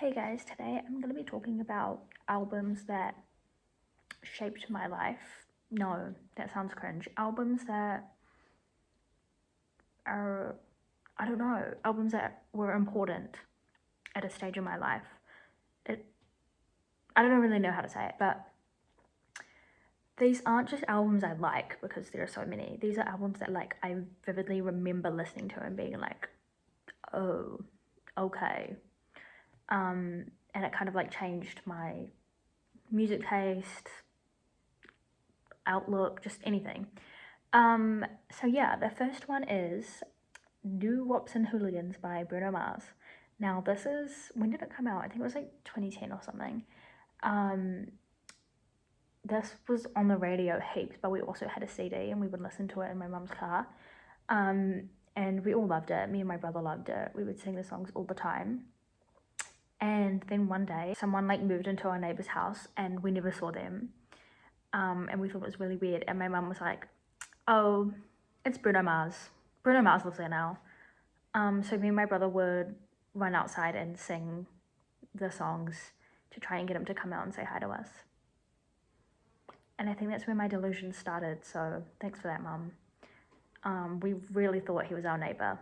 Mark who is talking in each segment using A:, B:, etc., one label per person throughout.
A: Hey guys, today I'm going to be talking about albums that shaped my life. No, that sounds cringe. Albums that are, I don't know, albums that were important at a stage in my life. It, I don't really know how to say it, but these aren't just albums I like because there are so many. These are albums that I vividly remember listening to and being like, oh, okay. And it kind of changed my music taste, outlook, just anything. So yeah, the first one is Doo Wops and Hooligans by Bruno Mars. Now this is, when did it come out? I think it was 2010 or something. Um, this was on the radio heaps, but we also had a CD and we would listen to it in my mum's car. And we all loved it. Me and my brother loved it. We would sing the songs all the time. And then one day, someone moved into our neighbor's house and we never saw them. And we thought it was really weird. And my mum was like, oh, it's Bruno Mars. Bruno Mars lives there now. So me and my brother would run outside and sing the songs to try and get him to come out and say hi to us. And I think that's where my delusion started, so thanks for that, Mum. We really thought he was our neighbor.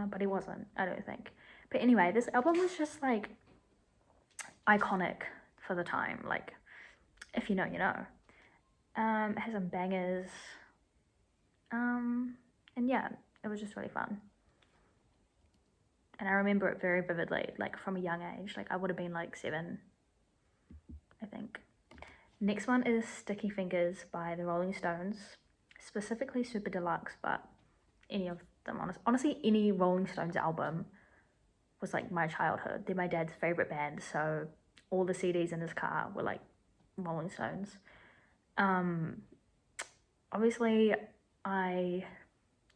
A: But he wasn't, I don't think. But anyway, this album was just iconic for the time. If you know, you know. It has some bangers. And yeah, it was just really fun. And I remember it very vividly, from a young age. I would have been 7, I think. Next one is Sticky Fingers by the Rolling Stones, specifically Super Deluxe, but any of them, honestly, any Rolling Stones album was my childhood. They're my dad's favorite band, so all the CDs in his car were Rolling Stones. Obviously, I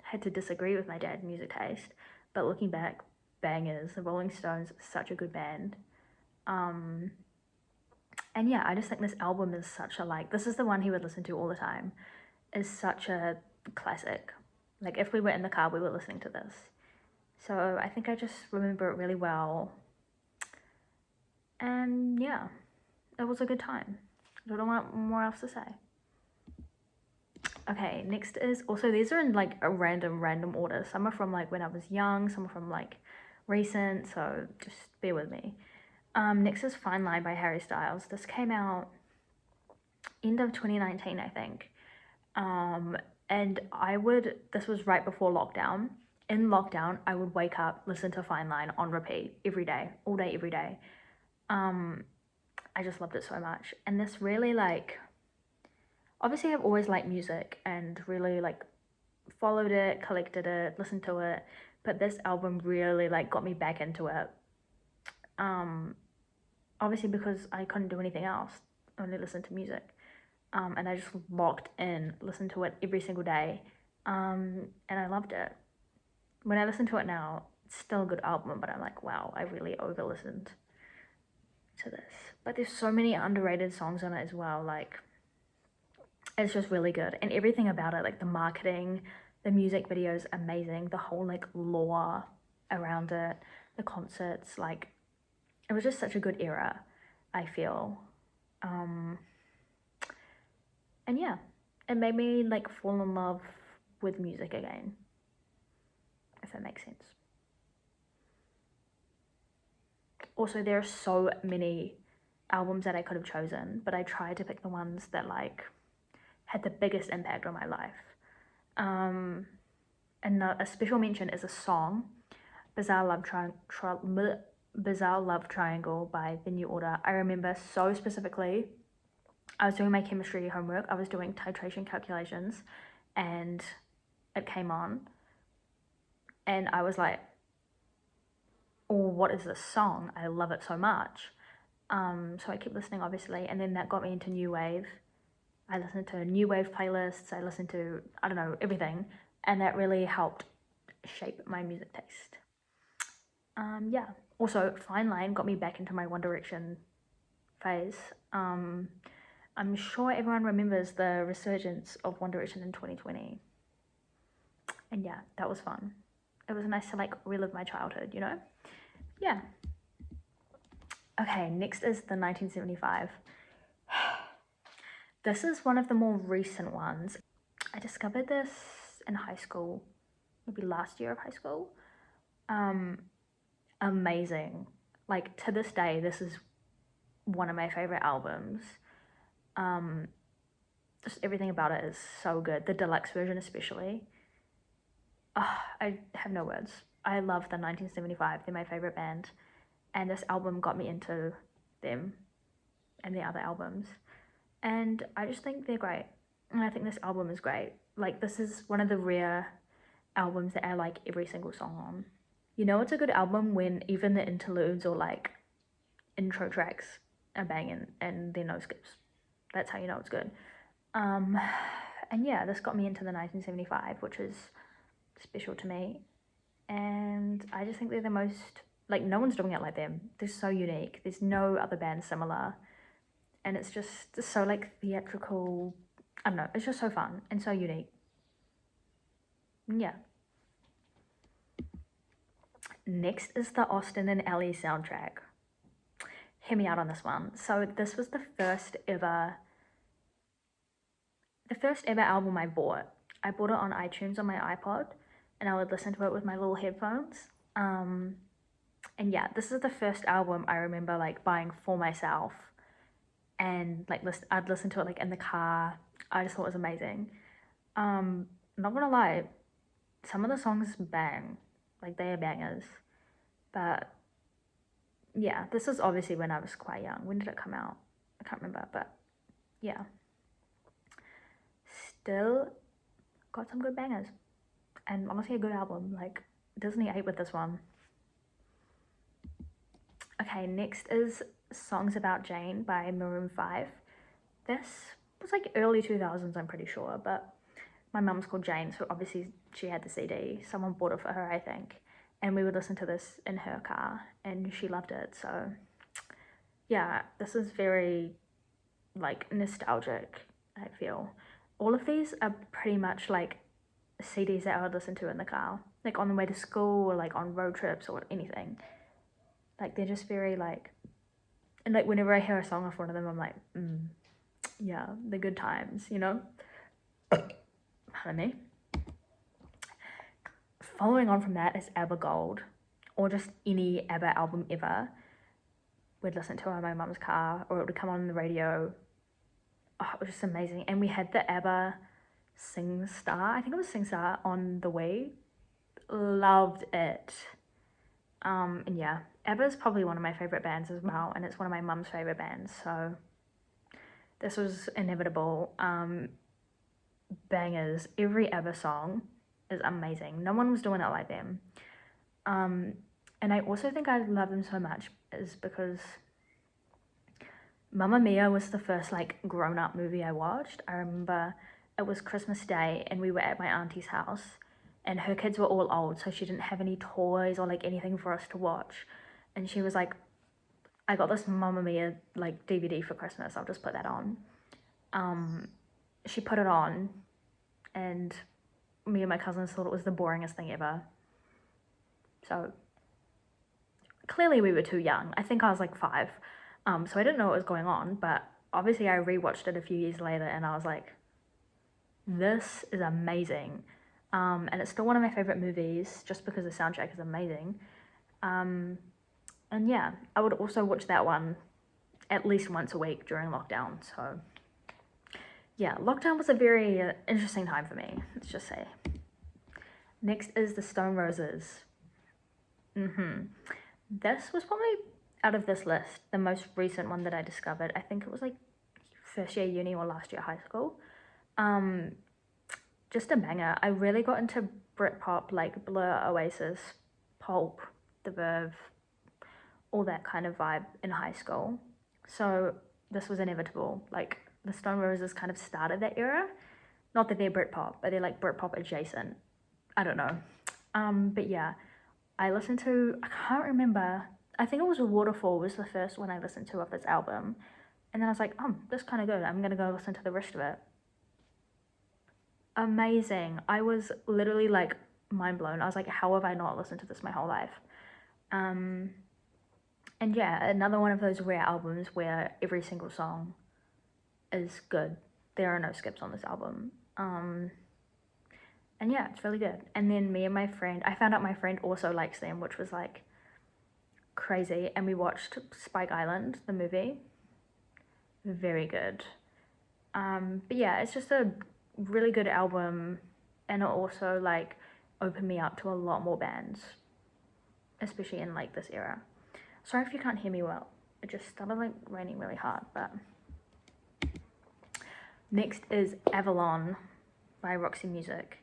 A: had to disagree with my dad's music taste, but looking back, bangers. The Rolling Stones, such a good band. And yeah, I just think this album is such a this is the one he would listen to all the time. Is such a classic. If we were in the car, we were listening to this. So I think I just remember it really well. And yeah, it was a good time. I don't know what more else to say. Okay, next is also, these are in a random order. Some are from when I was young, some are from recent, so just bear with me. Next is Fine Line by Harry Styles. This came out end of 2019, I think. And this was right before lockdown. In lockdown, I would wake up, listen to Fine Line on repeat every day, all day, every day. I just loved it so much. And this really obviously I've always liked music and really followed it, collected it, listened to it. But this album really got me back into it. Obviously because I couldn't do anything else, only listen to music. And I just locked in, listened to it every single day. And I loved it. When I listen to it now, it's still a good album, but I'm wow, I really over listened to this. But there's so many underrated songs on it as well. It's just really good. And everything about it, the marketing, the music video is amazing. The whole lore around it, the concerts, it was just such a good era, I feel. And yeah, it made me fall in love with music again, if that makes sense. Also, there are so many albums that I could have chosen, but I tried to pick the ones that had the biggest impact on my life. And a special mention is a song, Bizarre Love Triangle by The New Order. I remember so specifically, I was doing my chemistry homework, I was doing titration calculations, and it came on, and I was like, oh, what is this song? I love it so much. So I kept listening, obviously, and then that got me into New Wave. I listened to New Wave playlists, I listened to, I don't know, everything, and that really helped shape my music taste. Yeah. Also, Fine Line got me back into my One Direction phase. I'm sure everyone remembers the resurgence of One Direction in 2020. And yeah, that was fun. it was nice to like relive my childhood, you know? Yeah. Okay, next is the 1975. This is one of the more recent ones. I discovered this in high school, maybe last year of high school. Amazing. Like to this day, this is one of my favorite albums. Just everything about it is so good. The deluxe version, especially. I have no words. I love the 1975. They're my favorite band, and this album got me into them and the other albums. And I just think they're great. And I think this album is great. Like, this is one of the rare albums that I like every single song on. You know, it's a good album when even the interludes or like intro tracks are banging and there are no skips. That's how you know it's good. And yeah, this got me into the 1975, which is special to me. And I just think they're the most, like, no one's doing it like them. They're so unique. There's no other band similar. And it's just so, like, theatrical. I don't know. It's just so fun and so unique. Yeah. Next is the Austin and Ally soundtrack. Hear me out on this one. So this was the first ever album I bought. I bought it on iTunes on my iPod, and I would listen to it with my little headphones. And yeah, this is the first album I remember like buying for myself, and like I'd listen to it like in the car. I just thought it was amazing. Not gonna lie, some of the songs bang, like they are bangers. But yeah, this was obviously when I was quite young. When did it come out? I can't remember, but yeah. Still got some good bangers. And honestly, a good album. Like, Disney ate with this one. Okay, next is Songs About Jane by Maroon 5. This was like early 2000s, I'm pretty sure, but my mum's called Jane, so obviously she had the CD. Someone bought it for her, I think. And we would listen to this in her car, and she loved it. So, yeah, this is very, like, nostalgic, I feel. All of these are pretty much like CDs that I would listen to in the car, like on the way to school or like on road trips or anything. Like, they're just very like, and like whenever I hear a song off one of them, I'm like, yeah, the good times, you know? Pardon me. Following on from that is ABBA Gold, or just any ABBA album ever. We'd listen to it in my mum's car, or it would come on the radio. Oh, it was just amazing. And we had the ABBA SingStar, I think it was SingStar, on the way. Loved it. And yeah, ABBA is probably one of my favorite bands as well, and it's one of my mum's favorite bands, so this was inevitable. Bangers. Every ABBA song is amazing. No one was doing it like them. And I also think I love them so much is because Mamma Mia was the first like grown-up movie I watched. I remember it was Christmas Day and we were at my auntie's house, and her kids were all old, so she didn't have any toys or like anything for us to watch. And she was like, I got this Mamma Mia like DVD for Christmas, I'll just put that on. She put it on, and me and my cousins thought it was the boringest thing ever. So clearly we were too young. I think I was like 5. So I didn't know what was going on, but obviously I rewatched it a few years later and I was like, this is amazing. And it's still one of my favorite movies just because the soundtrack is amazing. And yeah, I would also watch that one at least once a week during lockdown. So yeah, lockdown was a very interesting time for me, let's just say. Next is the Stone Roses. This was probably, out of this list, the most recent one that I discovered. I think it was like first year uni or last year high school. Just a banger. I really got into Britpop, like Blur, Oasis, Pulp, The Verve, all that kind of vibe in high school. So this was inevitable. Like, the Stone Roses kind of started that era. Not that they're Britpop, but they're like Britpop adjacent. I don't know. But yeah, I listened to, I can't remember, I think it was Waterfall was the first one I listened to of this album. And then I was like, this kind of good. I'm going to go listen to the rest of it. Amazing. I was literally like mind blown. I was like, how have I not listened to this my whole life? And yeah, another one of those rare albums where every single song is good. There are no skips on this album. And yeah, it's really good. And then me and my friend, I found out my friend also likes them, which was like crazy. And we watched Spike Island, the movie. Very good. But yeah, it's just a really good album, and it also like opened me up to a lot more bands, especially in like this era. Sorry if you can't hear me well. It just started like raining really hard. But next is Avalon by Roxy Music.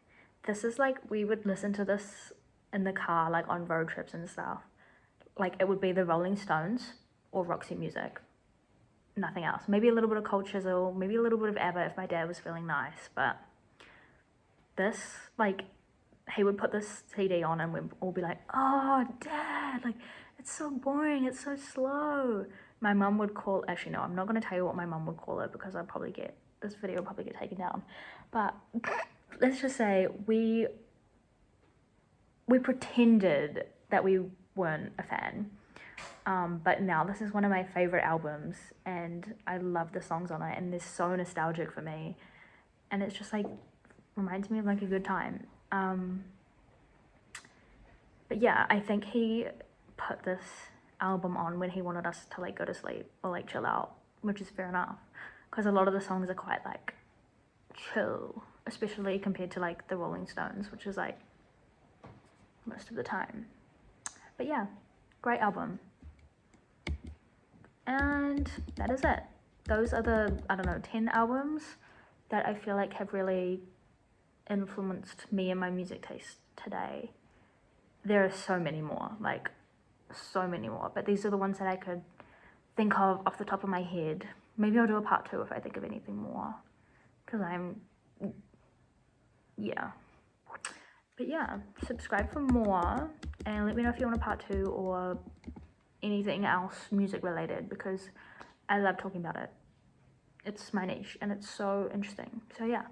A: This is like, we would listen to this in the car, like on road trips and stuff. Like it would be the Rolling Stones or Roxy Music. Nothing else. Maybe a little bit of Cold Chisel, maybe a little bit of ABBA if my dad was feeling nice. But this, like, he would put this CD on and we'd all be like, oh, Dad, like, it's so boring, it's so slow. My mum would call, actually no, I'm not going to tell you what my mum would call it because I'd probably get, this video would probably get taken down. But let's just say we pretended that we weren't a fan. But now this is one of my favorite albums and I love the songs on it and they're so nostalgic for me. And it's just like, reminds me of like a good time. But yeah, I think he put this album on when he wanted us to like go to sleep or like chill out, which is fair enough. Because a lot of the songs are quite like chill, especially compared to like the Rolling Stones, which is like most of the time. But yeah, great album. And that is it. Those are the, I don't know, 10 albums that I feel like have really influenced me and my music taste today. There are so many more, like so many more, but these are the ones that I could think of off the top of my head. Maybe I'll do a part 2 if I think of anything more, because yeah. But yeah, subscribe for more and let me know if you want a part 2 or anything else music related, because I love talking about it. It's my niche and it's so interesting. So yeah.